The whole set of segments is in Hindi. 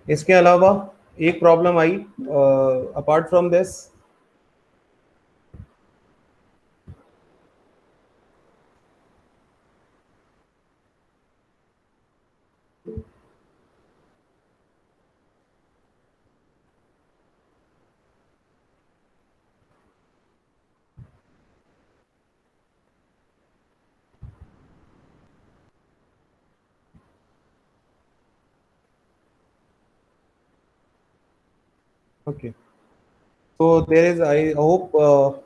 इसके अलावा एक problem I apart from this. Okay. So there is, I hope,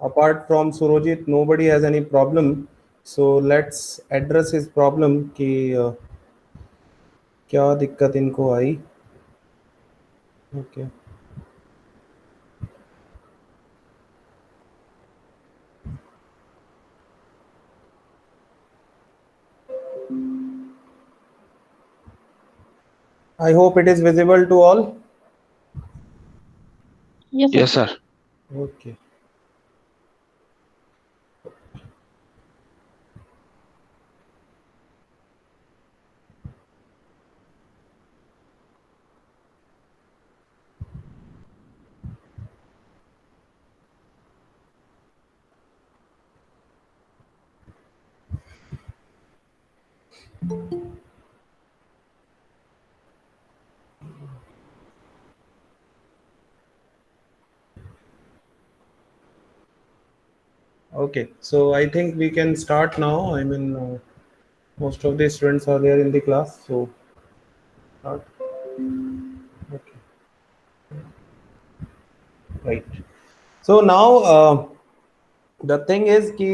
apart from Surojit, nobody has any problem. So let's address his problem कि क्या दिक्कत इनको आई. Okay. I hope it is visible to all. Yes, sir. Okay. Okay, so I think we can start now. I mean, most of the students are there in the class, so start. Okay, right. So now the thing is कि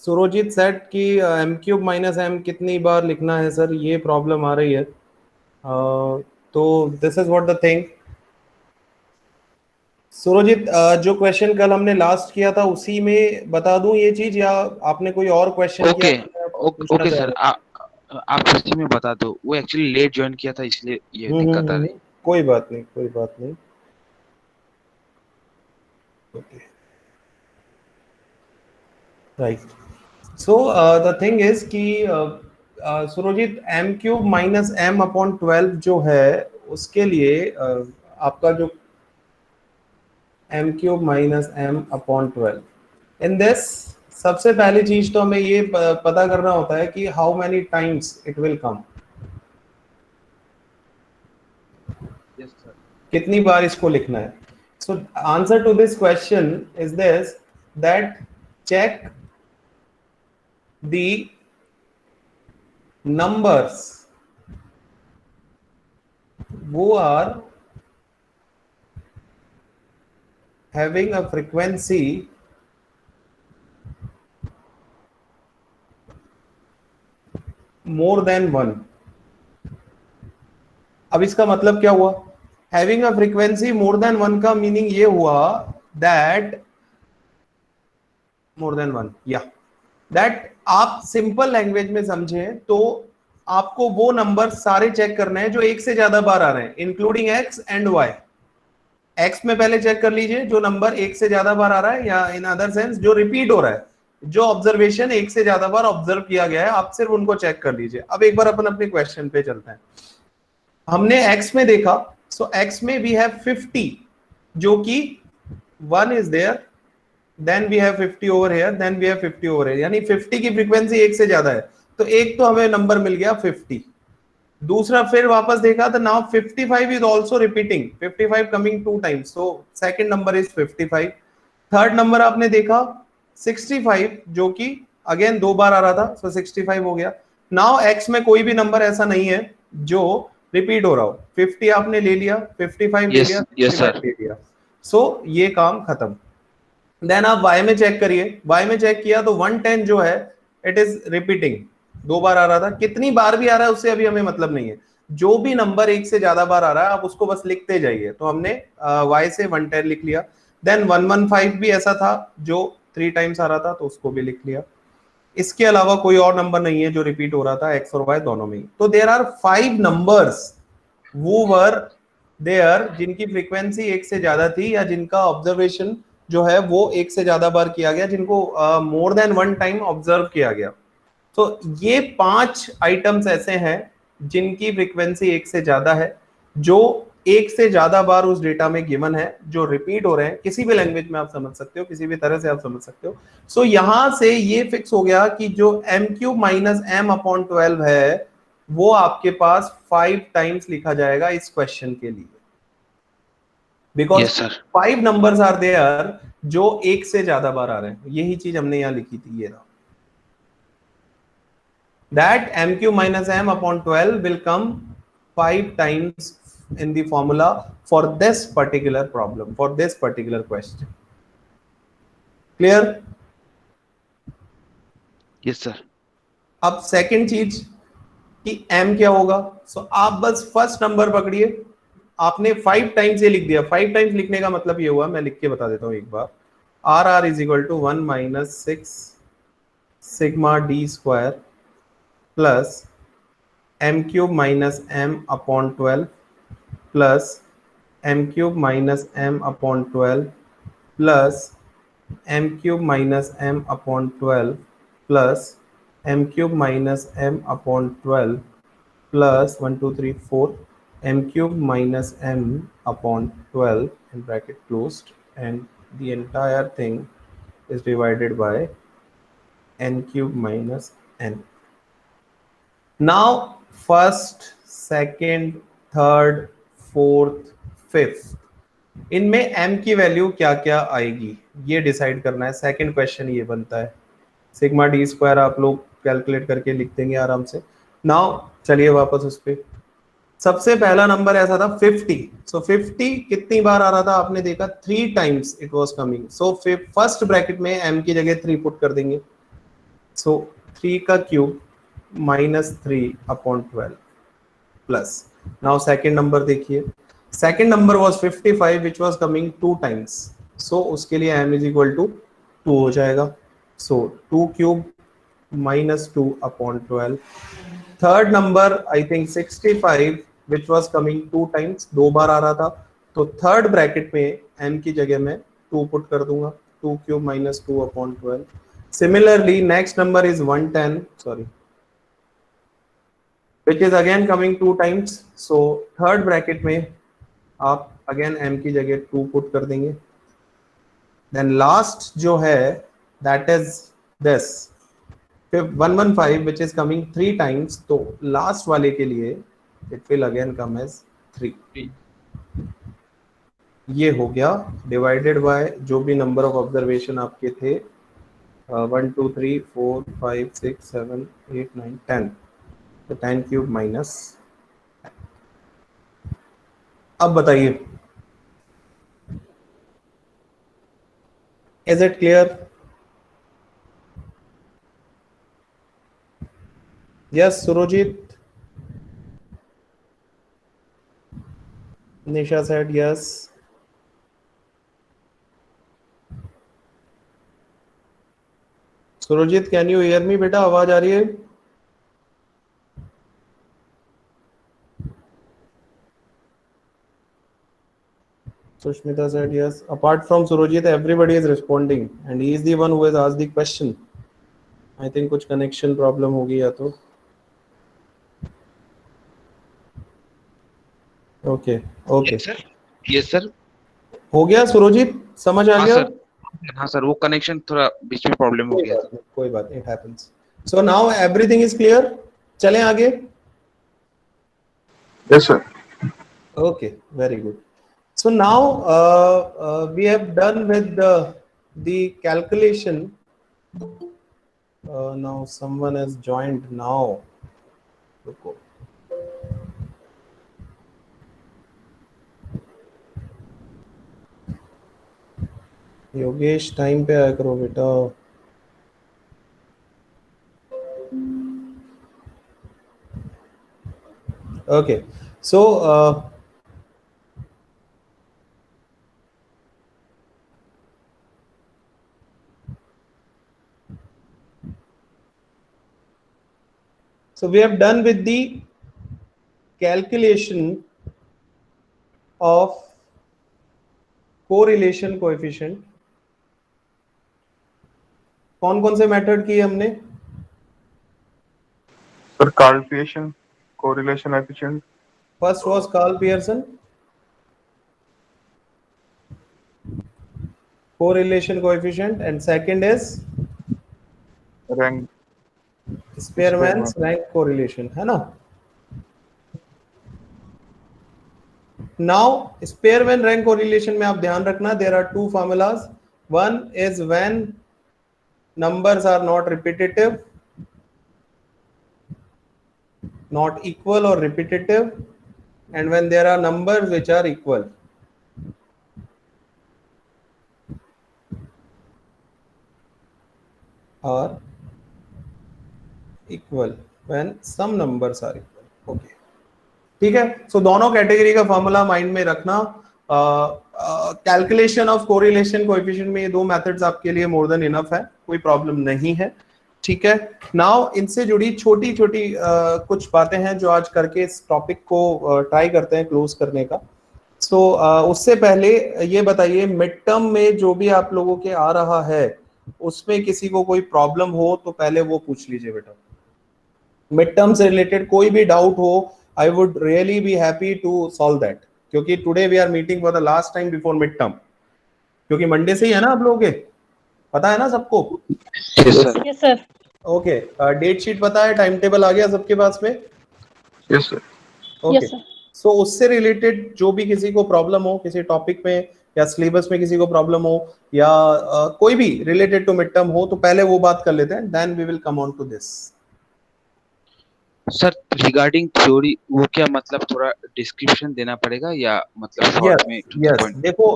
सुरोजित सेट कि एम क्यूब माइनस एम कितनी बार लिखना है सर, ये प्रॉब्लम आ रही है. तो this is what the thing. Surojit, जो क्वेश्चन कल हमने लास्ट किया था उसी में बता दूं ये चीज, या आपने कोई और क्वेश्चन किया ओके तो आप पूछना ओके चाह सर, रहे हैं? आप सच्ची में बता दो, वो एक्चुअली लेट ज्वाइन किया था इसलिए ये दिक्कत आ रही। कोई बात नहीं, कोई बात नहीं. Okay, right. So the thing is कि Surojit M cube minus M upon 12 जो है उसके लिए आपका जो M cube minus M upon 12 in this, सबसे पहली चीज तो हमें ये पता करना होता है कि how many times it will come. Yes sir. कितनी बार इसको लिखना है. So answer to this question is this, that check the numbers who are having a frequency more than 1. अब इसका मतलब क्या हुआ? Having a frequency more than 1 का मीनिंग ये हुआ दैट मोर देन 1, या दैट आप सिंपल लैंग्वेज में समझें तो आपको वो नंबर सारे चेक करने हैं जो एक से ज्यादा बार आ रहे हैं, including X and Y. X में पहले चेक कर लीजिए जो नंबर एक से ज्यादा बार आ रहा है, या इन अदर सेंस जो रिपीट हो रहा है, जो ऑब्जर्वेशन एक से ज्यादा बार ऑब्जर्व किया गया है, आप सिर्फ उनको चेक कर लीजिए. अब एक बार अपन अपने क्वेश्चन पे चलते हैं. हमने x में देखा, सो x में वी हैव 50, जो कि 1 is there, then we have 50 over here, then we have 50 over here, यानी 50 की फ्रीक्वेंसी एक से ज्यादा है, तो एक तो हमें नंबर मिल गया 50. दूसरा फिर वापस देखा तो now 55 is also repeating, 55 coming two times, so second number is 55. Third number आपने देखा 65, जो कि अगेन दो बार आ रहा था, सो 65 हो गया. नाउ एक्स में कोई भी नंबर ऐसा नहीं है जो रिपीट हो रहा हो. 50 आपने ले लिया, 55 ले लिया, यस 65 सर। ले लिया, सो ये काम खत्म. देन आप y में चेक करिए, y में चेक किया तो 110 जो है इट इज रिपीटिंग, दो बार आ रहा था, कितनी बार भी आ रहा है उससे अभी हमें मतलब नहीं है, जो भी नंबर एक से ज्यादा बार आ रहा है आप उसको बस लिखते जाइए. तो हमने y से 110 लिख लिया. देन 115 भी ऐसा था जो 3 टाइम्स आ रहा था, तो उसको भी लिख लिया. इसके अलावा कोई और नंबर नहीं है जो रिपीट हो रहा था x और y दोनों में. तो देयर आर 5 नंबर्स वो वर देयर जिनकी फ्रीक्वेंसी एक से ज्यादा थी, या जिनका ऑब्जर्वेशन जो है वो एक से ज्यादा बार किया गया, जिनको मोर देन 1 टाइम ऑब्जर्व किया गया. तो ये 5 आइटम्स ऐसे हैं जिनकी फ्रीक्वेंसी एक से ज्यादा है. जो एक से ज्यादा बार उस डेटा में गिवन है, जो रिपीट हो रहे हैं, किसी भी लैंग्वेज में आप समझ सकते हो, किसी भी तरह से आप समझ सकते हो। सो यहां से ये फिक्स हो गया कि जो m³ माइनस m अपॉन 12 है वो आपके पास 5 टाइम्स लिखा जाएगा इस क्वेश्चन के लिए, because yes sir. 5 numbers are there जो एक से ज्यादा बार आ रहे हैं। यही चीज हमने यहां लिखी थी, ये रहा, that m³ minus m upon 12 will come 5 times in the formula for this particular problem, for this particular question. Clear? Yes sir. अब सेकंड चीज कि m क्या होगा। सो आप बस फर्स्ट नंबर पकड़िए, आपने 5 टाइम्स ये लिख दिया। 5 टाइम्स लिखने का मतलब ये हुआ, मैं लिख के बता देता हूं एक बार, R R is equal to 1 minus 6 sigma D square plus m³ minus m upon 12 plus m³ minus m upon 12 plus m³ minus m upon 12 plus m³ minus m upon 12 plus 1 2 3 4 m³ minus m upon 12 in bracket closed, and the entire thing is divided by n³ minus n. Now first, second, third, fourth, fifth, इनमें m की वैल्यू क्या क्या आएगी ये डिसाइड करना है। सेकंड क्वेश्चन ये बनता है। सिग्मा डी स्क्वायर आप लोग कैलकुलेट करके लिख देंगे आराम से। नाउ चलिए वापस उस पे। सबसे पहला नंबर ऐसा था 50। सो 50 कितनी बार आ रहा था आपने देखा, 3 times it was coming. So first bracket में m की जगह 3 पुट कर देंगे। सो 3 का cube minus 3 upon 12 plus. Now second number देखिए, second number was 55 which was coming 2 times. So उसके लिए m इज इक्वल टू 2 हो जाएगा। So 2 cube minus 2 upon 12। Third number I think 65 which was coming 2 times, 2 बार आ रहा था। तो थर्ड ब्रैकेट में m की जगह में 2 पुट कर दूंगा, 2 cube minus 2 upon 12। Similarly next number is 110, sorry, which is again coming 2 times. So third bracket में आप again m की जगह 2 पुट कर देंगे। Then last जो है that is this 115 which is coming 3 times, तो last वाले के लिए it will again come as 3। ये हो गया डिवाइडेड बाय जो भी नंबर ऑफ ऑब्जर्वेशन आपके थे, 1 2 3 4 5 6 7 8 9 10, तो 10 क्यूब माइनस। अब बताइए, is it clear? Yes Surjit, Nisha said yes. Surjit can you hear me बेटा, आवाज आ रही है? Sushmita said yes. Apart from Surojit, everybody is responding, and he is the one who has asked the question. I think कुछ connection problem होगी या तो। Okay, okay. Yes sir. Yes sir. हो गया सुरजीत, समझ आ हाँ गया? सर। हाँ सर, वो कनेक्शन थोड़ा बीच में प्रॉब्लम हो गया था। कोई बात नहीं, it happens. So now everything is clear. चलें आगे? Yes, sir. Okay, very good. So now we have done with the calculation. Now someone has joined now. रुको। योगेश टाइम पे आया करो बेटा। Okay, so so we have done with the calculation of correlation coefficient. कौन कौन से मेथड किए हमने? Sir, Cartesian correlation efficient. First was Carl Pearson, correlation coefficient, and second is rank Spearman's rank correlation, है ना? Now Spearman rank correlation में आप ध्यान रखना, there are two formulas. One is when numbers are not repetitive, not equal or repetitive, and when there are numbers which are equal. Are equal when some numbers are equal. Okay, ठीक है. सो दोनों कैटेगरी का फॉर्मूला माइंड में रखना. कैलकुलेशन ऑफ कोरिलेशन कोएफिशिएंट में ये दो मेथड्स आपके लिए मोर देन इनफ है, कोई प्रॉब्लम नहीं है. ठीक है. नाउ इनसे जुड़ी छोटी छोटी कुछ बातें हैं जो आज करके इस टॉपिक को ट्राई करते हैं क्लोज करने का. सो उससे पहले ये बताइए, मिड टर्म में जो भी आप लोगों के आ रहा है उसमें किसी को कोई प्रॉब्लम हो तो पहले वो पूछ लीजिए बेटा. मिड टर्म से रिलेटेड कोई भी डाउट हो, I would really be happy to solve that, क्योंकि today we are meeting for the last time before mid term. क्योंकि मंडे से ही है ना आप लोगों के, पता है ना सबको? Yes sir. Yes sir. Okay, date sheet पता है, टाइम टेबल आ गया सबके पास में? Yes sir. ओके, सो उससे रिलेटेड जो भी किसी को प्रॉब्लम हो किसी टॉपिक में या सिलेबस में किसी को प्रॉब्लम हो या कोई भी रिलेटेड टू मिड टर्म हो तो पहले वो बात कर लेते हैं, then we will come on to this. Sir regarding theory वो क्या मतलब थोड़ा डिस्क्रिप्शन देना पड़ेगा या मतलब शॉर्ट में to the point? देखो,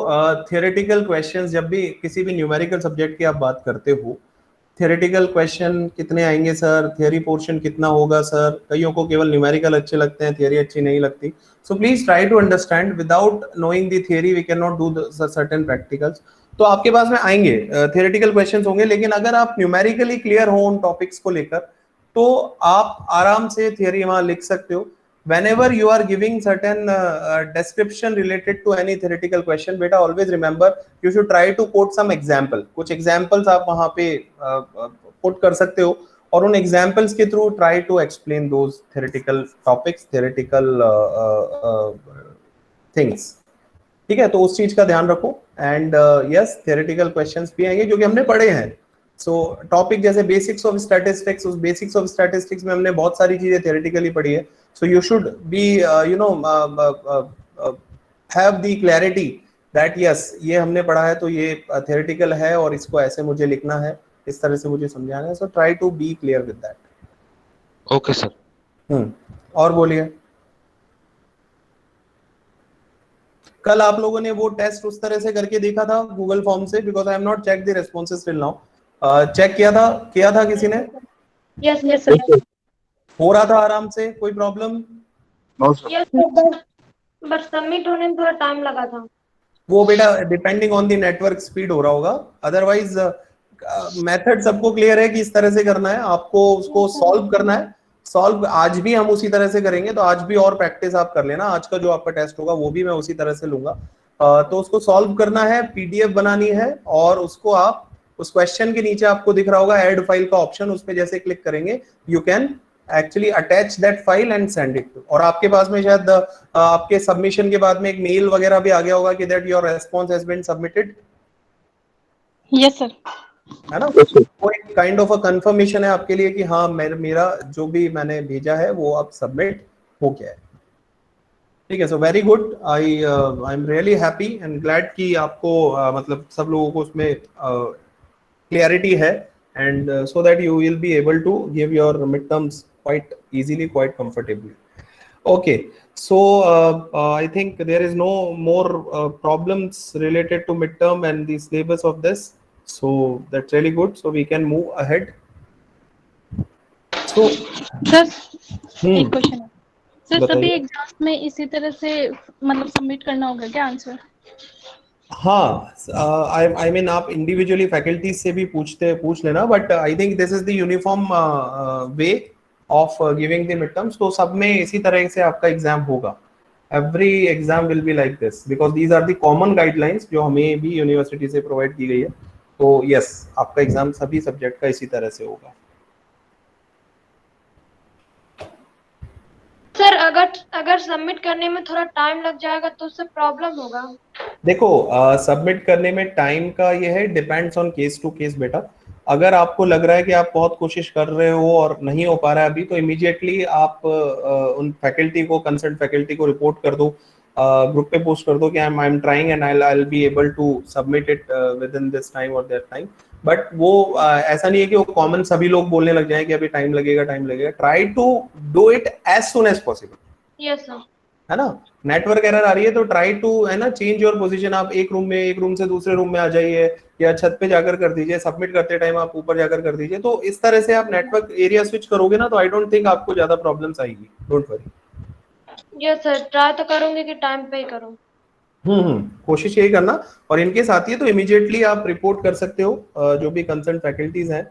थियोरेटिकल क्वेश्चंस जब भी किसी भी न्यूमेरिकल सब्जेक्ट की आप बात करते हो, थियोरेटिकल क्वेश्चन कितने आएंगे सर, थियोरी पोर्शन कितना होगा सर, कईयों को केवल न्यूमेरिकल अच्छे लगते हैं, थियोरी अच्छी नहीं लगती. So please try to understand, without knowing the theory we can not do certain practicals. तो आपके पास में आएंगे थियोरेटिकल क्वेश्चंस होंगे, लेकिन अगर आप न्यूमेरिकली क्लियर हो उन टॉपिक्स को लेकर तो आप आराम से थियोरी वहां लिख सकते हो. whenever you are giving certain description related to any theoretical question, beta always remember you should try to quote some example. कुछ examples आप वहां पे put कर सकते हो और उन examples के through try to explain those theoretical topics, theoretical things. ठीक है, तो उस चीज का ध्यान रखो. एंड यस, theoretical questions भी आएंगे क्योंकि हमने पढ़े हैं. सो टॉपिक जैसे बेसिक्स ऑफ स्टैटिस्टिक्स, उस बेसिक्स ऑफ स्टैटिस्टिक्स में हमने बहुत सारी चीजें थियोरेटिकली पढ़ी है. So you should be have the clarity that yes ये हमने पढ़ा है तो ये थियोरेटिकल है और इसको ऐसे मुझे लिखना है, इस तरह से मुझे समझाना है. So try to be clear with that. Okay sir. और बोलिए, कल आप लोगों ने वो टेस्ट उस तरह से करके देखा था गूगल फॉर्म से? Because I am not check the responses till now. Check किया था किसी ने? Yes yes sir. हो रहा था आराम से, कोई problem? No sir. Yes sir, but submit होने में थोड़ा टाइम लगा था. वो बेटा depending on the network speed हो रहा होगा, अदरवाइज मेथड सबको क्लियर है कि इस तरह से करना है, आपको उसको सॉल्व करना है. सॉल्व आज भी हम उसी तरह से करेंगे, तो आज भी और प्रैक्टिस आप कर लेना. आज का जो आपका टेस्ट होगा वो भी मैं उसी तरह से लूंगा. तो उसको सॉल्व करना है, पीडीएफ बनानी है और उसको आप उस क्वेश्चन के नीचे आपको दिख रहा होगा ऐड फाइल का ऑप्शन, उस पे जैसे क्लिक करेंगे you can actually attach that file and send it. और आपके पास में शायद आपके सबमिशन के बाद में एक मेल वगैरह भी आ गया होगा कि that your response has been submitted. Yes sir. है ना? वो एक काइंड ऑफ अ कंफर्मेशन है आपके लिए कि हाँ मेरा जो भी मैंने भेजा है वो अब सबमिट हो गया है. ठीक है, so very good. I am really happy and glad कि आपको मतलब सब लोगों को उसमें क्लियरिटी है, and so that you will be able to give your midterms quite easily, quite comfortably. Okay, so I think there is no more problems related to midterm and the syllabus of this, so that's really good. So we can move ahead. So sir एक क्वेश्चन है सर, बताइए. सभी एग्जाम्स में इसी तरह से मतलब सबमिट करना होगा क्या आंसर? हाँ, आई मीन आप इंडिविजुअली फैकल्टी से भी पूछ लेना, but I think this is the uniform way of giving the mid terms. तो सब में इसी तरह से आपका एग्जाम होगा. Every exam will be like this because these are the common guidelines जो हमें भी यूनिवर्सिटी से प्रोवाइड की गई है. तो यस, आपका एग्जाम सभी सब्जेक्ट का इसी तरह से होगा. सर अगर सबमिट करने में थोड़ा टाइम लग जाएगा तो उससे प्रॉब्लम होगा। देखो सबमिट करने में टाइम का ये है, depends on case to case बेटा। अगर आपको लग रहा है कि आप बहुत कोशिश कर रहे हो और नहीं हो पा रहा है अभी, तो इमीडिएटली आप उन फैकल्टी को, कंसर्न फैकल्टी को रिपोर्ट कर दो, ग्रुप पे पोस्ट कर दो कि I am trying and I will be able to submit it within this time और दैट टाइम। बट वो ऐसा नहीं है कि वो कॉमन सभी लोग बोलने लग जाए कि अभी टाइम लगेगा टाइम लगेगा। Try to do it as soon as possible, yes sir. है ना। नेटवर्क एरर आ रही है तो ट्राई टू, है ना, चेंज योर पोजीशन। आप एक रूम से दूसरे रूम में आ जाइए, या छत पे जाकर कर दीजिए, सबमिट करते टाइम आप ऊपर जाकर कर दीजिए। तो इस तरह से आप नेटवर्क एरिया स्विच करोगे ना, तो आई डोंट थिंक आपको ज्यादा प्रॉब्लम्स आएगी, don't worry. Yes sir, try तो करूंगी कि टाइम पे ही करूं। कोशिश यही करना। और इनकेस आती है तो इमीडिएटली आप रिपोर्ट कर सकते हो, जो भी कंसर्न फैकल्टीज हैं,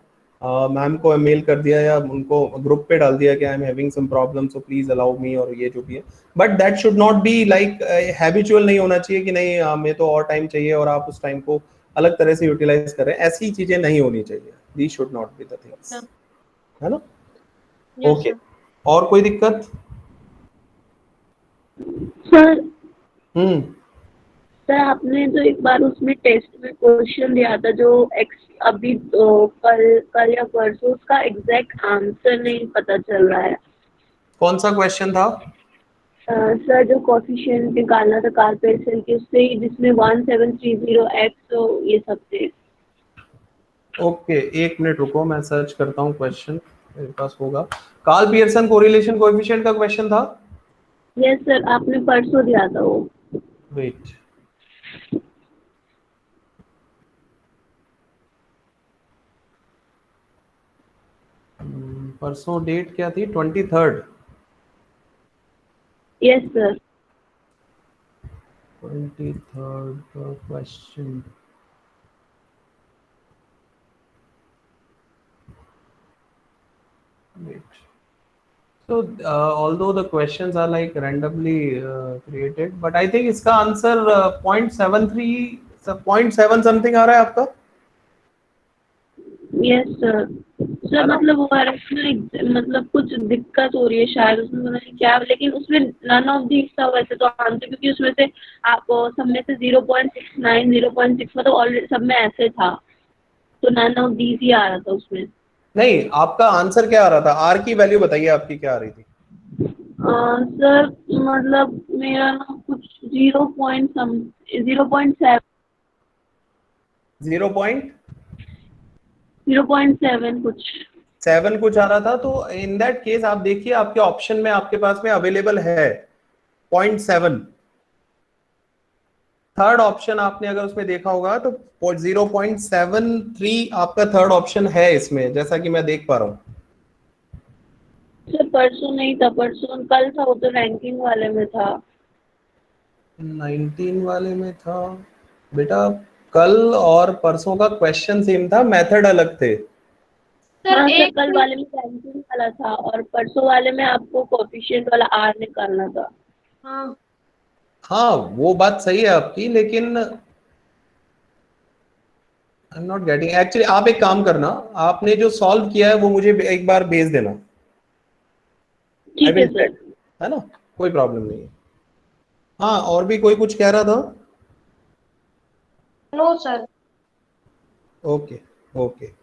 मैम को मेल कर दिया या उनको ग्रुप पे डाल दिया कि I am having some problem so please allow me, और ये जो भी है। But that should not be like habitual, नहीं होना चाहिए कि नहीं हमें तो और टाइम चाहिए और आप उस टाइम को अलग तरह से यूटिलाइज कर रहे हैं। ऐसी चीजें नहीं होनी चाहिए, they should not be the things, है ना। Yes okay, sir. और कोई दिक्कत? सर हम्म सर आपने जो एक बार उसमें टेस्ट में क्वेश्चन दिया था जो अभी कल कल या परसों, उसका एग्जैक्ट आंसर नहीं पता चल रहा है। कौन सा क्वेश्चन था? सर जो कोफिशिएंट निकालना था कार्पेट सेल के, उससे ही जिसमें 1730x ये सब थे। ओके, एक मिनट रुको, मैं सर्च करता हूँ क्वेश्चन, मेरे पास होगा। कार्ल पियर्सन कोरिलेशन कोएफिशिएंट का क्वेश्चन था। यस सर, आपने परसों दिया था वो। वेट, परसों डेट क्या थी? 23rd। Yes sir. 23rd का question. Wait. So although the questions are like randomly created, but I think इसका आंसर 0.73 0.7 समथिंग आ रहा है आपका। Yes sir. सर मतलब वो आ रहा है ना, मतलब कुछ दिक्कत हो रही है शायद उसमें, पता नहीं क्या, लेकिन उसमें नन ऑफ दीज था वैसे तो आंसर, क्योंकि उसमें से आप सब में से 0.69 0.6 मतलब ऑलरेडी सब में ऐसे था, तो नन ऑफ दीज ही आ रहा था उसमें। नहीं, आपका आंसर क्या आ रहा था? आर की वैल्यू बताइए आपकी क्या आ रही थी? सर मतलब मेरा ना कुछ 0.7 0.7 कुछ। 0.7 कुछ आ रहा था। तो इन दैट केस आप देखिए आपके ऑप्शन में आपके पास में अवेलेबल है 0.7। थर्ड ऑप्शन आपने अगर उसमें देखा होगा तो 0.73 आपका थर्ड ऑप्शन है इसमें, जैसा कि मैं देख पा रहा हूँ। सर परसों नहीं था, परसों कल था, वो तो रैंकिंग वाले में था। 19 वाले में था बेटा। कल और परसों का क्वेश्चन सेम था, मेथड अलग थे। हाँ सर, एक कल वाले में रैंकिंग वाला था और परसों वाले में आपको कोफिशिएंट वाला आर निकालना था। हाँ हाँ, वो बात सही है आपकी, लेकिन आई एम नॉट गेटिंग एक्चुअली। आप एक काम करना, आपने जो सॉल्व किया है वो मुझे एक बार भेज देना। आई ठीक है विल सर। चेक, है ना, कोई प्रॉब्लम नहीं है। हाँ, और भी कोई कुछ कह रहा था? No sir. Okay, okay.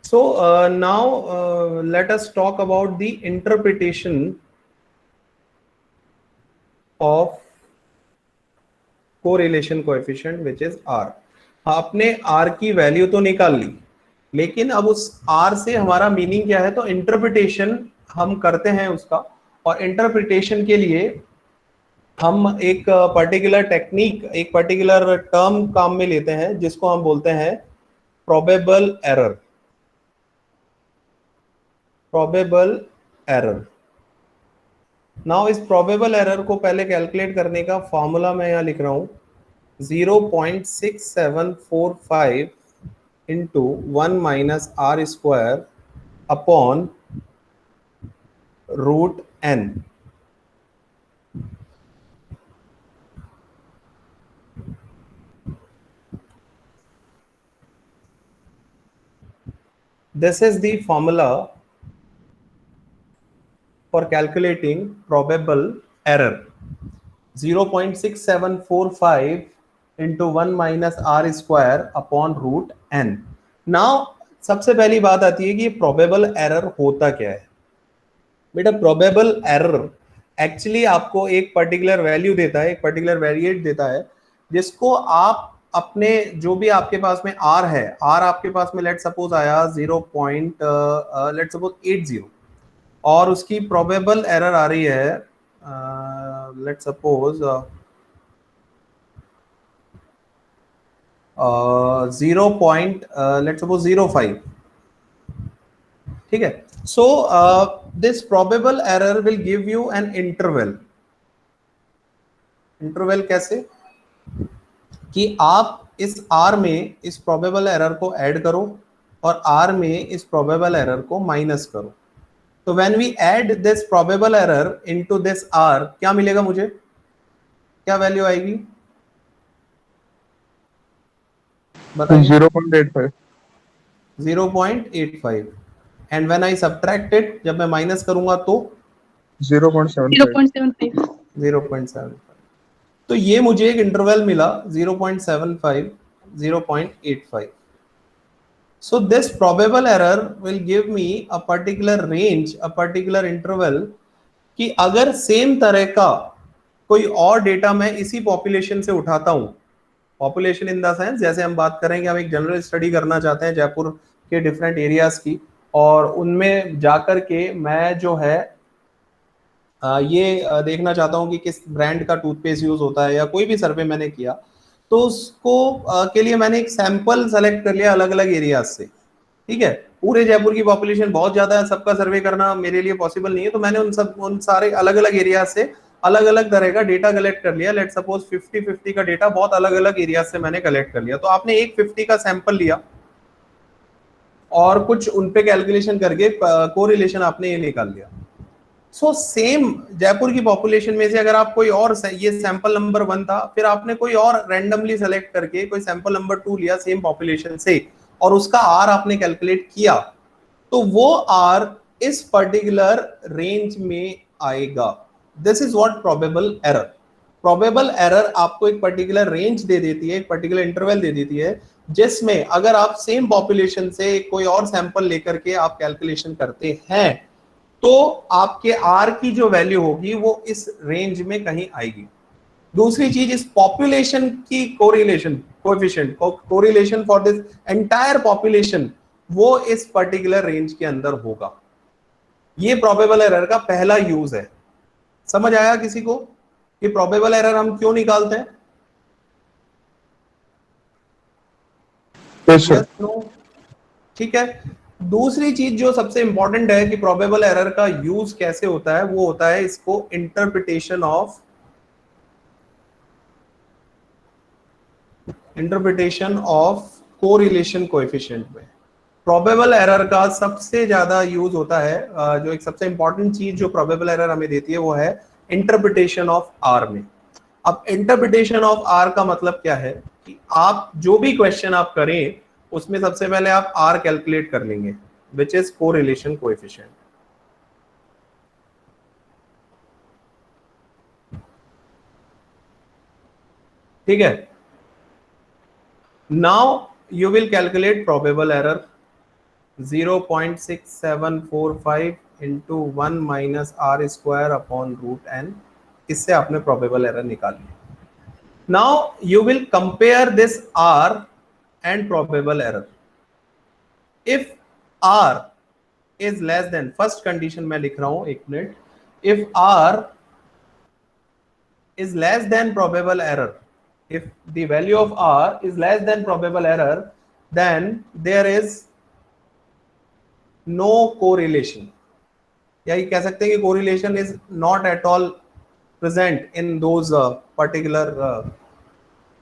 So now let us talk about the interpretation of correlation coefficient which is R. आपने R की वैल्यू तो निकाल ली, लेकिन अब उस R से हमारा मीनिंग क्या है? तो इंटरप्रिटेशन हम करते हैं उसका। और इंटरप्रिटेशन के लिए हम एक पर्टिकुलर टेक्निक, एक पर्टिकुलर टर्म काम में लेते हैं जिसको हम बोलते हैं probable error. Probable error. Now इस प्रोबेबल एरर को पहले कैलकुलेट करने का फॉर्मूला मैं यहाँ लिख रहा हूँ, 0.6745 into 1 minus r square upon root n. This is the formula for calculating probable error. 0.6745 into 1 minus r square upon root n. Now सबसे पहली बात आती है कि probable error होता क्या है. बेटा probable error एक्चुअली आपको एक पर्टिकुलर वैल्यू देता है, एक पर्टिकुलर वेरिएट देता है, जिसको आप अपने जो भी आपके पास में r है, r आपके पास में लेट सपोज आया 0.80 और उसकी प्रोबेबल एरर आ रही है लेट सपोज 0.05. ठीक है. So this probable error will give you an interval. Interval कैसे कि आप इस r में इस प्रोबेबल एरर को ऐड करो और r में इस प्रोबेबल एरर को माइनस करो. तो when we add this probable error into this r, क्या मिलेगा मुझे, क्या वैल्यू आएगी बताइए. 0.85. 0.85. And when I subtract it, जब मैं माइनस करूंगा तो 0.75. 0.75. तो ये मुझे एक इंटरवल मिला 0.75, 0.85. So this probable error will give me a particular range, a particular interval कि अगर सेम तरह का कोई और डेटा मैं इसी पॉपुलेशन से उठाता हूं, पॉपुलेशन इन द सेंस जैसे हम बात करें कि हम एक जनरल स्टडी करना चाहते हैं जयपुर के डिफरेंट एरियाज की, और उनमें जाकर के मैं जो है ये देखना चाहता हूं कि किस ब्रांड का टूथपेस्ट यूज होता है या कोई भी सर्वे मैंने किया, तो उसको के लिए मैंने एक सैंपल सेलेक्ट कर लिया अलग अलग एरियाज से. ठीक है. पूरे जयपुर की पॉपुलेशन बहुत ज्यादा है, सबका सर्वे करना मेरे लिए पॉसिबल नहीं है, तो मैंने उन सारे अलग अलग एरियाज से अलग अलग तरह का डेटा कलेक्ट कर लिया. लेट सपोज 50-50 का डेटा बहुत अलग अलग एरियाज से मैंने कलेक्ट कर लिया. तो आपने एक 50 का सैंपल लिया और कुछ उन पे कैलकुलेशन करके कोरिलेशन आपने ये निकाल लिया. सो सेम जयपुर की पॉपुलेशन में से अगर आप कोई और, ये सैंपल नंबर 1 था, फिर आपने कोई और रैंडमली सेलेक्ट करके कोई सैंपल नंबर 2 लिया सेम पॉपुलेशन से और उसका आर आपने कैलकुलेट किया, तो वो आर इस पर्टिकुलर रेंज में आएगा. This is what probable error. Probable error आपको एक पर्टिकुलर रेंज दे देती है, एक पर्टिकुलर इंटरवल दे देती है, जिसमें अगर आप सेम पॉपुलेशन से कोई और सैंपल लेकर के आप कैलकुलेशन करते हैं तो आपके आर की जो वैल्यू होगी वो इस रेंज में कहीं आएगी. दूसरी चीज, इस पॉपुलेशन की correlation coefficient, correlation for this entire population, वो इस पर्टिकुलर रेंज के अंदर होगा. ये प्रोबेबल एरर का पहला यूज है. समझ आया किसी को कि प्रोबेबल एरर हम क्यों निकालते हैं? Yes, sir. ठीक है. दूसरी चीज जो सबसे इंपॉर्टेंट है कि प्रोबेबल एरर का यूज कैसे होता है, वो होता है इसको इंटरप्रिटेशन ऑफ कोरिलेशन कोएफिशिएंट में. प्रोबेबल एरर का सबसे ज्यादा यूज होता है, जो एक सबसे इंपॉर्टेंट चीज जो प्रोबेबल एरर हमें देती है वो है इंटरप्रिटेशन ऑफ आर में. अब इंटरप्रिटेशन ऑफ आर का मतलब क्या है कि आप जो भी क्वेश्चन आप करें उसमें सबसे पहले आप आर कैलकुलेट कर लेंगे, विच इज कोरिलेशन कोएफिशिएंट. ठीक है. Now you will calculate probable error 0.6745 into 1 minus r square upon root n. इससे आपने प्रोबेबल एरर निकाल ली. Now you will compare this r and probable error. If r is less than, first condition मैं लिख रहा हूं, एक minute. If r is less than probable error, if the value of r is less than probable error, then there is no correlation. या ये कह सकते हैं कि correlation is not at all present in those particular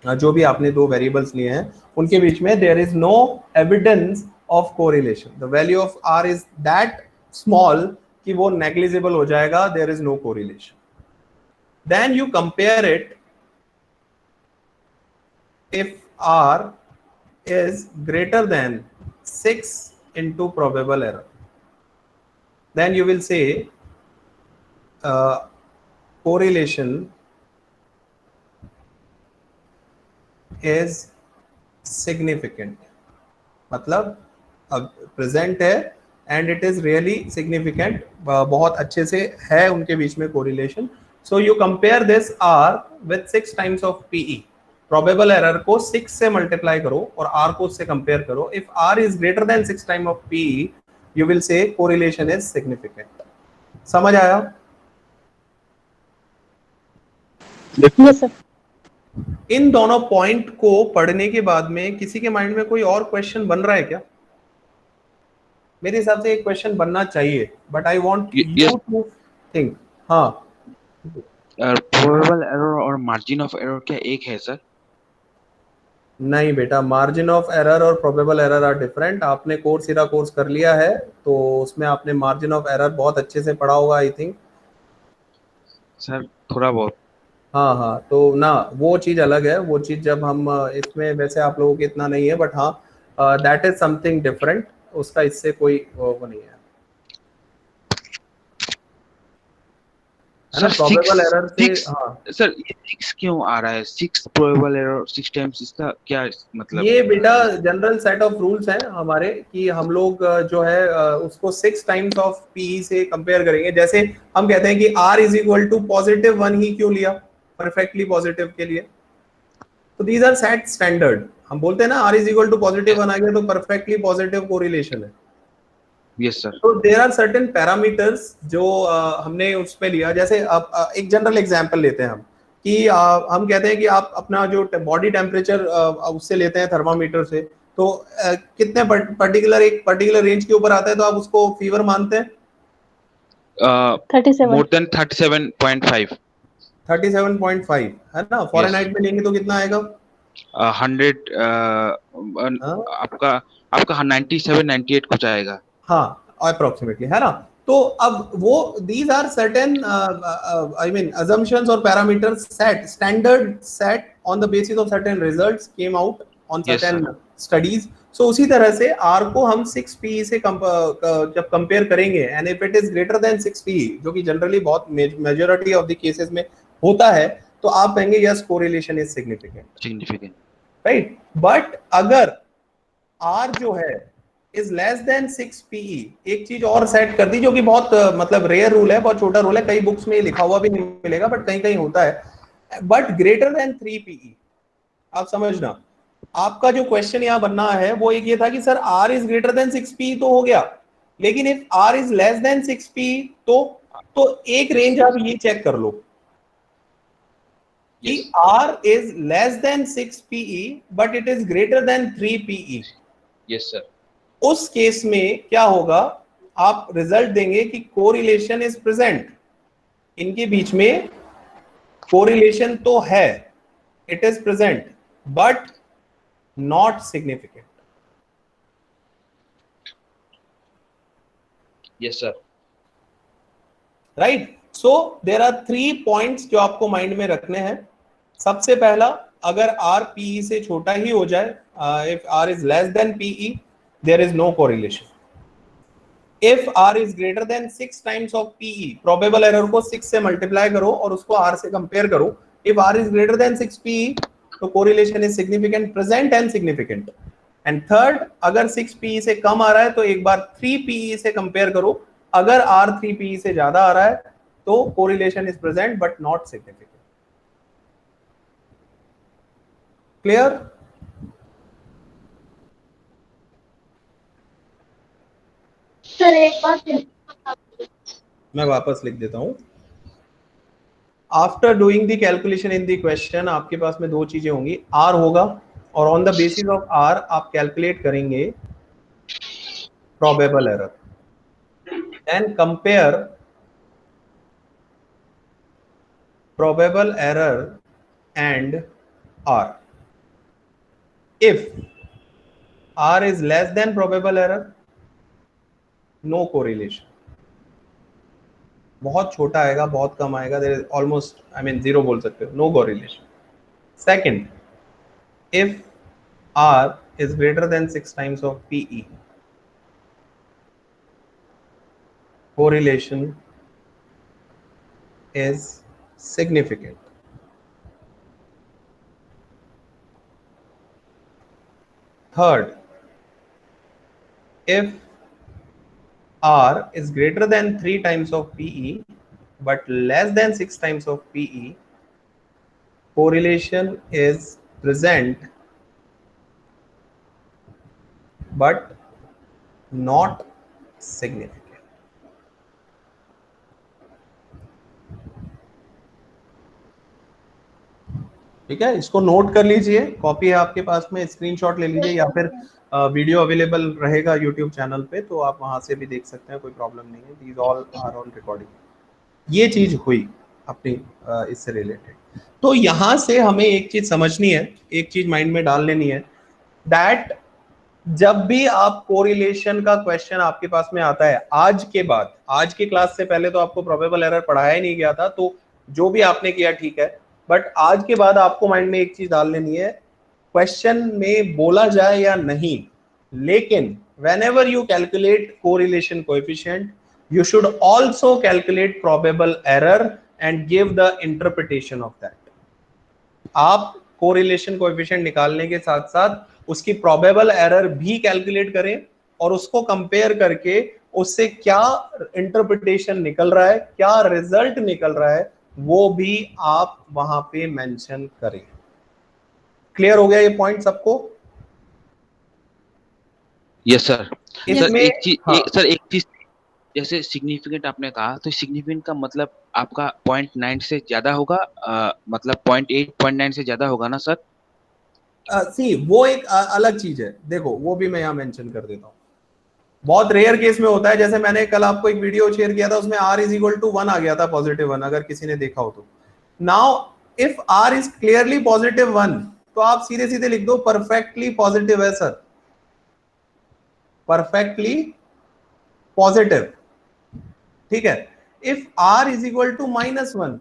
जो भी आपने दो वेरिएबल्स लिए हैं उनके बीच में there is no evidence of correlation. The value of r is that small कि वो नेग्लिजिबल हो जाएगा, there is no correlation. Then you compare it if r is greater than 6 into probable error, then you will say correlation is significant, मतलब प्रेजेंट है and it is really significant, बहुत अच्छे से है उनके बीच में correlation. So you compare this r with 6 times of PE. Probable error को 6 से मल्टीप्लाई करो और आर को उससे कंपेयर करो. If r is greater than 6 time of PE you will say correlation is significant. समझ आया? Yes sir. इन दोनों पॉइंट को पढ़ने के बाद में किसी के माइंड में कोई और क्वेश्चन बन रहा है क्या? मेरे हिसाब से एक क्वेश्चन बनना चाहिए, but I want you to think. हाँ, प्रोबेबल एरर और मार्जिन ऑफ एरर क्या एक है सर? नहीं बेटा, मार्जिन ऑफ एरर और प्रोबेबल एरर आर डिफरेंट. आपने कोर्स कर लिया है तो उसमें आपने मार्जिन ऑफ एरर बहुत अच्छे से पढ़ा होगा आई थिंक. सर थोड़ा बहुत. हाँ, तो ना वो चीज अलग है. वो चीज जब हम इसमें, वैसे आप लोगों के इतना नहीं है, बट हाँ दैट इज समथिंग डिफरेंट. उसका इससे कोई वो नहीं है. सर प्रोबेबल एरर से, हाँ, सर ये 6 क्यों आ रहा है? 6 प्रोबेबल एरर 6 टाइम्स, इसका क्या मतलब? ये बेटा जनरल सेट ऑफ रूल्स हैं हमारे कि हम लोग जो है उसको 6 टाइम्स ऑफ पी से कंपेयर करेंगे. जैसे हम कहते हैं कि r इज इक्वल टू +1 ही क्यों लिया परफेक्टली पॉजिटिव के लिए? तो दीज आर सेट स्टैंडर्ड. हम बोलते हैं ना r इज इक्वल टू +1 आ गया तो परफेक्टली पॉजिटिव कोरिलेशन है. Yes sir. तो देयर आर सर्टेन पैरामीटर्स जो हमने उस पे लिया. जैसे आप एक जनरल एग्जांपल लेते हैं हम कि हम कहते हैं कि आप अपना जो बॉडी टेम्परेचर उससे लेते हैं थर्मामीटर से, तो कितने एक पर्टिकुलर रेंज के ऊपर आता है तो आप उसको फीवर मानते हैं? 37. More than 37.5. 37.5 है ना. फ़ारेनहाइट में लेंगे तो कितना आएगा? 100 आपका 97 98 कुछ आएगा. हाँ, अप्रोक्सीमेटली, है ना. तो अब वो these are certain I mean assumptions और parameters set standard set on the basis of certain results came out on Yes, certain sir. studies. So उसी तरह से R को हम 6 PE से जब कंपेयर करेंगे and if it is greater than 6 PE, जो कि जनरली बहुत मेजॉरिटी ऑफ द केसेस में होता है, तो आप कहेंगे yes correlation is significant, right. But अगर R जो है इज लेस देन 6 PE, एक चीज और सेट कर दी जो कि बहुत मतलब रेयर रूल है, बहुत छोटा रूल है, कई बुक्स में लिखा हुआ भी नहीं मिलेगा, बट कहीं कहीं होता है. But greater than 3 PE. आप समझना, आपका जो क्वेश्चन यहाँ बनना है वो एक ये था कि sir R is greater than 6 PE तो हो गया, लेकिन if R is less than 6 PE तो एक रेंज आप ये चेक कर लो कि R is less than 6 PE but it is greater then 3 PE. Yes sir. उस केस में क्या होगा, आप रिजल्ट देंगे कि कोरिलेशन इज प्रेजेंट. इनके बीच में कोरिलेशन तो है, it is present but not significant. Yes sir. Right. So there are 3 points जो आपको माइंड में रखने हैं. सबसे पहला, अगर R PE से छोटा ही हो जाए, if R is less than PE there is no correlation. If R is greater than 6 times of PE, probable error को 6 से multiply करो और उसको R से compare करो. If R is greater than 6 PE, तो correlation is significant, present and significant. And third, अगर 6 PE से कम आ रहा है तो एक बार 3 PE से compare करो. अगर R 3 PE से ज्यादा आ रहा है तो correlation is present but not significant. Clear? Sir एक बात मैं वापस लिख देता हूं. After doing the calculation in the question आपके पास में 2 चीजें होंगी. R होगा और on the basis of R आप कैलकुलेट करेंगे probable error and compare probable error and R. If R is less than probable error, no correlation. बहुत छोटा आएगा, बहुत कम आएगा, there is almost, I mean zero बोल सकते हो, no correlation. Second, if R is greater than 6 times of PE, correlation is significant. Third, if R is greater than 3 times of PE but less than 6 times of PE, correlation is present but not significant. ठीक है, इसको नोट कर लीजिए, कॉपी है आपके पास में, स्क्रीनशॉट ले लीजिए, या फिर वीडियो अवेलेबल रहेगा यूट्यूब चैनल पे, तो आप वहां से भी देख सकते हैं, कोई प्रॉब्लम नहीं है. These all are on recording. ये चीज हुई अपनी इससे रिलेटेड. तो यहां से हमें एक चीज समझनी है, एक चीज माइंड में डाल लेनी है, दैट जब भी आप कोरिलेशन का क्वेश्चन आपके पास में आता है, आज के बाद, आज की क्लास से पहले तो आपको प्रोबेबल एरर पढ़ाया ही नहीं गया था, तो जो भी आपने किया ठीक है, बट आज के बाद आपको माइंड में एक चीज डाल लेनी है, क्वेश्चन में बोला जाए या नहीं, लेकिन whenever you calculate correlation coefficient, you should also calculate probable error and give the interpretation of that. आप correlation coefficient निकालने के साथ साथ उसकी probable error भी कैलकुलेट करें और उसको कंपेयर करके उससे क्या इंटरप्रिटेशन निकल रहा है, क्या रिजल्ट निकल रहा है, वो भी आप वहां पे मेंशन करें. क्लियर हो गया ये पॉइंट सबको? Yes sir. सर एक चीज, हाँ. एक चीज, जैसे सिग्निफिकेंट आपने कहा, तो सिग्निफिकेंट का मतलब आपका 0.9 से ज्यादा होगा, मतलब 0.8 0.9 से ज्यादा होगा ना सर? सी वो एक अलग चीज है, देखो वो भी मैं यहाँ मेंशन कर देता हूँ. बहुत रेयर केस में होता है, जैसे मैंने कल आपको एक वीडियो शेयर किया था, उसमें r इज इक्वल टू 1 आ गया था, +1, अगर किसी ने देखा हो तो. Now if r is clearly +1, तो आप सीधे सीधे लिख दो परफेक्टली पॉजिटिव है सर, परफेक्टली पॉजिटिव. ठीक है. If r is equal to -1,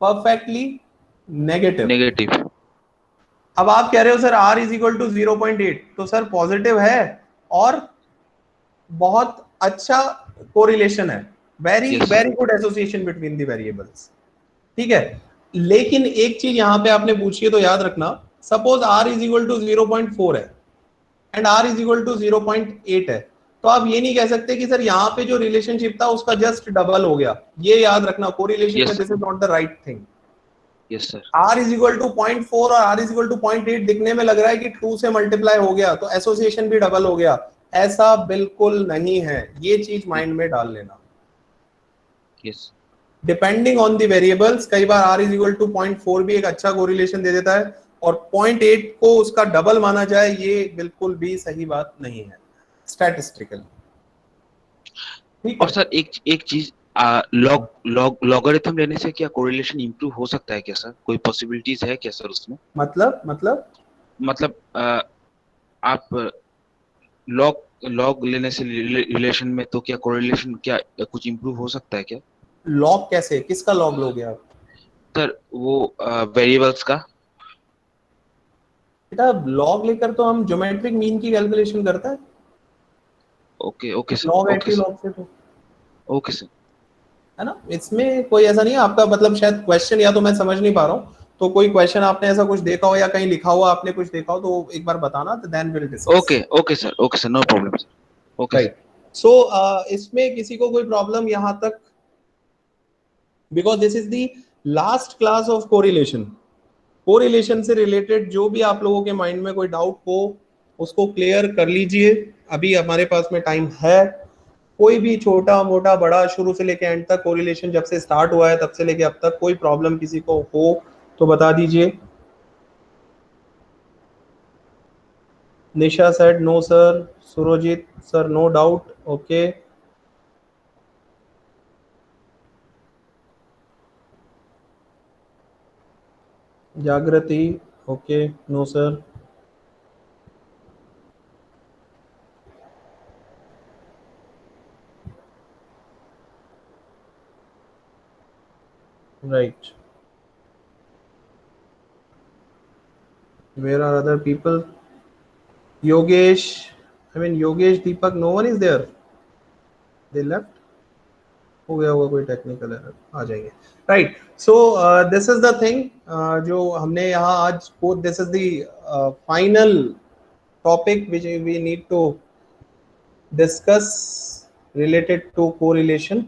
perfectly negative. अब आप कह रहे हो sir r is equal to 0.8, तो सर पॉजिटिव है और बहुत अच्छा कोरिलेशन है, very very good association between the variables. ठीक है. लेकिन एक चीज यहां पे आपने पूछी है तो याद रखना, suppose r is equal to 0.4 है and r is equal to 0.8 है, तो आप ये नहीं कह सकते कि सर यहाँ पे जो रिलेशनशिप था उसका जस्ट डबल हो गया. ये याद रखना, कोरिलेशन में this is not the right thing. Yes sir. r is equal to 0.4 और r इज इक्वल टू 0.8 दिखने में लग रहा है कि 2 से मल्टीप्लाई हो गया तो एसोसिएशन भी डबल हो गया. ऐसा बिल्कुल नहीं है, ये चीज माइंड में डाल लेना. Yes. Depending on the variables, कई बार r इज इक्वल टू 0.4 भी एक अच्छा कोरिलेशन दे देता है, और 0.8 को उसका डबल माना जाए, ये बिल्कुल भी सही बात नहीं है स्टैटिस्टिकल. और सर एक चीज, लॉगरिथम लेने से क्या कोरिलेशन इंप्रूव हो सकता है क्या सर? कोई पॉसिबिलिटीज है क्या सर उसमें? मतलब आप लॉग लेने से रिलेशन में, तो क्या कोरिलेशन क्या कुछ इंप्रूव हो सकता है क्या? लॉग कैसे, किसका लॉग लोगे आप सर? वो वेरिएबल्स का. बेटा लॉग लेकर तो हम ज्योमेट्रिक मीन की कैलकुलेशन करता है. Okay sir. Log eighty log से तो ओके सर. है ना, इसमें कोई ऐसा नहीं है. आपका मतलब शायद क्वेश्चन या तो मैं समझ नहीं पा रहा हूँ, तो कोई क्वेश्चन आपने ऐसा कुछ देखा हो या कहीं लिखा हुआ आपने कुछ देखा हो तो एक बार बताना, तो then will discuss. Okay sir, no problem sir. Okay. So इसमें किसी को कोई प्रॉब्लम यहाँ तक, because this is the last class of correlation. Correlation से रिलेटेड जो भी आप लोगों के माइंड में कोई डाउट हो उसको क्लियर कर लीजिए, अभी हमारे पास में टाइम है. कोई भी छोटा मोटा बड़ा शुरू से लेके एंड तक, कोरिलेशन जब से स्टार्ट हुआ है तब से लेके अब तक कोई प्रॉब्लम किसी को हो तो बता दीजिए. Nisha said no sir. Surjit sir no doubt. Okay. Jagriti okay. No sir. Right. Where are other people? Yogesh, Deepak, no one is there. They left. हो गया होगा कोई टेक्निकल एरर, आ जाएंगे। Right, so this is the thing जो हमने यहाँ आज, this is the final topic which we need to discuss related to correlation.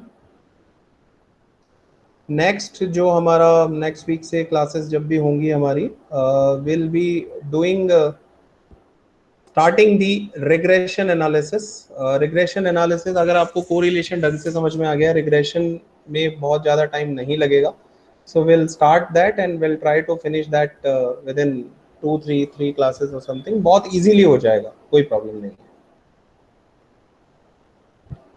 Next जो हमारा नेक्स्ट वीक से क्लासेस जब भी होंगी हमारी, will be doing starting the regression analysis. Regression analysis अगर आपको कोरिलेशन ढंग से समझ में आ गया, रिग्रेशन में बहुत ज़्यादा टाइम नहीं लगेगा। So will start that and will try to finish that within 2-3 classes और समथिंग। बहुत इजीली हो जाएगा, कोई प्रॉब्लम नहीं है।